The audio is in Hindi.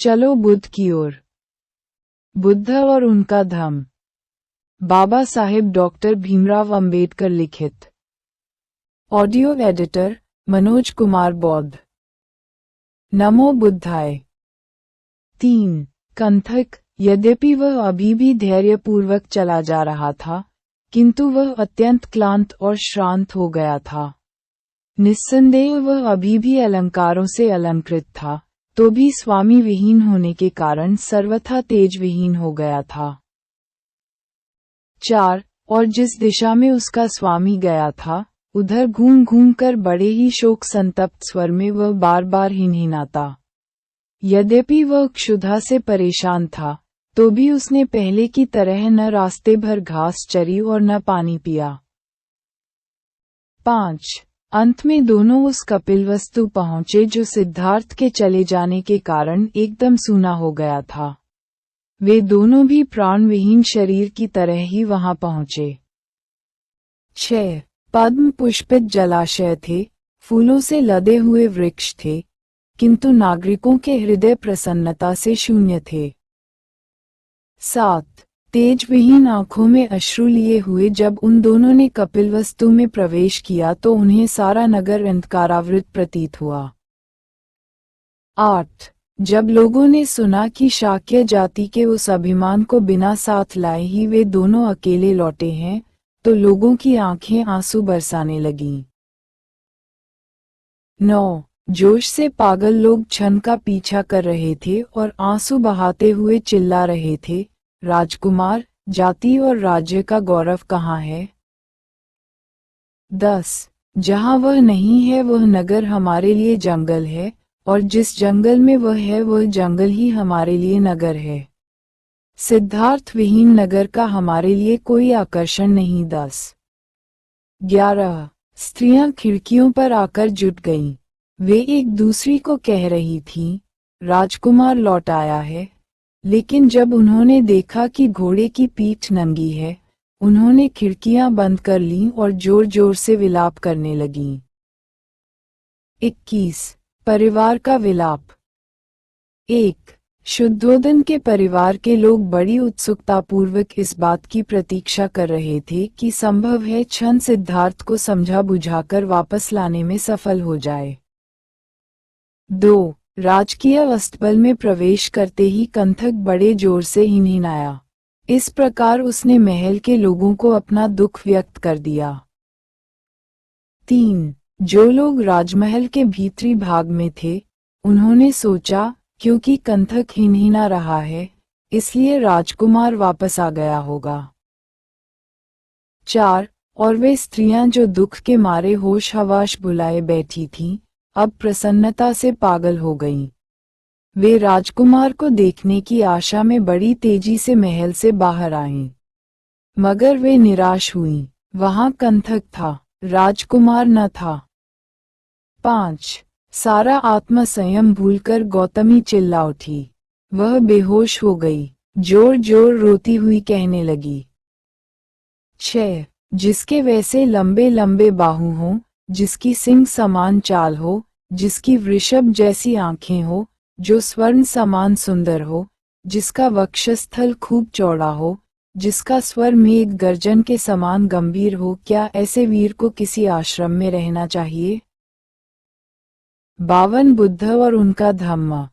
चलो बुद्ध की ओर। बुद्ध और उनका धम्म। बाबा साहेब डॉक्टर भीमराव अंबेडकर लिखित। ऑडियो एडिटर मनोज कुमार बौद्ध। नमो बुद्धाय। 3. कंथक। यद्यपि वह अभी भी धैर्यपूर्वक चला जा रहा था, किंतु वह अत्यंत क्लांत और श्रांत हो गया था। निस्संदेह वह अभी भी अलंकारों से अलंकृत था, तो भी स्वामी विहीन होने के कारण सर्वथा तेज विहीन हो गया था। 4. और जिस दिशा में उसका स्वामी गया था, उधर घूम घूम कर बड़े ही शोक संतप्त स्वर में वह बार बार हिनहिनाता। यद्यपि वह क्षुधा से परेशान था, तो भी उसने पहले की तरह न रास्ते भर घास चरी और न पानी पिया। 5. अंत में दोनों उस कपिलवस्तु पहुंचे जो सिद्धार्थ के चले जाने के कारण एकदम सूना हो गया था। वे दोनों भी प्राणविहीन शरीर की तरह ही वहां पहुंचे। 6. पद्म पुष्पित जलाशय थे, फूलों से लदे हुए वृक्ष थे, किंतु नागरिकों के हृदय प्रसन्नता से शून्य थे। 7. तेज विहीन आंखों में अश्रु लिए हुए जब उन दोनों ने कपिलवस्तु में प्रवेश किया तो उन्हें सारा नगर अंधकारावृत प्रतीत हुआ। 8. जब लोगों ने सुना कि शाक्य जाति के उस अभिमान को बिना साथ लाए ही वे दोनों अकेले लौटे हैं, तो लोगों की आंखें आंसू बरसाने लगीं। 9. जोश से पागल लोग छन का पीछा कर रहे थे और आंसू बहाते हुए चिल्ला रहे थे, राजकुमार, जाति और राज्य का गौरव कहाँ है? 10. जहाँ वह नहीं है वह नगर हमारे लिए जंगल है, और जिस जंगल में वह है वह जंगल ही हमारे लिए नगर है। सिद्धार्थ विहीन नगर का हमारे लिए कोई आकर्षण नहीं। 10. 11. स्त्रियां खिड़कियों पर आकर जुट गईं। वे एक दूसरी को कह रही थीं, राजकुमार लौट आया है। लेकिन जब उन्होंने देखा कि घोड़े की पीठ नंगी है, उन्होंने खिड़कियां बंद कर लीं और जोर जोर से विलाप करने लगीं। 21. परिवार का विलाप। 1. शुद्धोदन के परिवार के लोग बड़ी उत्सुकतापूर्वक इस बात की प्रतीक्षा कर रहे थे कि संभव है क्षण सिद्धार्थ को समझा बुझाकर वापस लाने में सफल हो जाए। 2. राजकीय अस्तबल में प्रवेश करते ही कंथक बड़े जोर से हिनहिनाया। इस प्रकार उसने महल के लोगों को अपना दुख व्यक्त कर दिया। 3. जो लोग राजमहल के भीतरी भाग में थे, उन्होंने सोचा, क्योंकि कंथक हिनहिना रहा है, इसलिए राजकुमार वापस आ गया होगा। 4. और वे स्त्रियां जो दुख के मारे होश हवाश भुलाए बैठी थीं, अब प्रसन्नता से पागल हो गईं। वे राजकुमार को देखने की आशा में बड़ी तेजी से महल से बाहर आईं। मगर वे निराश हुईं। वहां कंथक था, राजकुमार न था। 5. सारा आत्मसंयम भूलकर गौतमी चिल्ला उठी। वह बेहोश हो गई, जोर जोर रोती हुई कहने लगी। 6. जिसके वैसे लंबे लंबे बाहु हों, जिसकी सिंह समान चाल हो, जिसकी वृषभ जैसी आंखें हो, जो स्वर्ण समान सुंदर हो, जिसका वक्षस्थल खूब चौड़ा हो, जिसका स्वर मेघ गर्जन के समान गंभीर हो, क्या ऐसे वीर को किसी आश्रम में रहना चाहिए? 52. बुद्ध और उनका धम्म।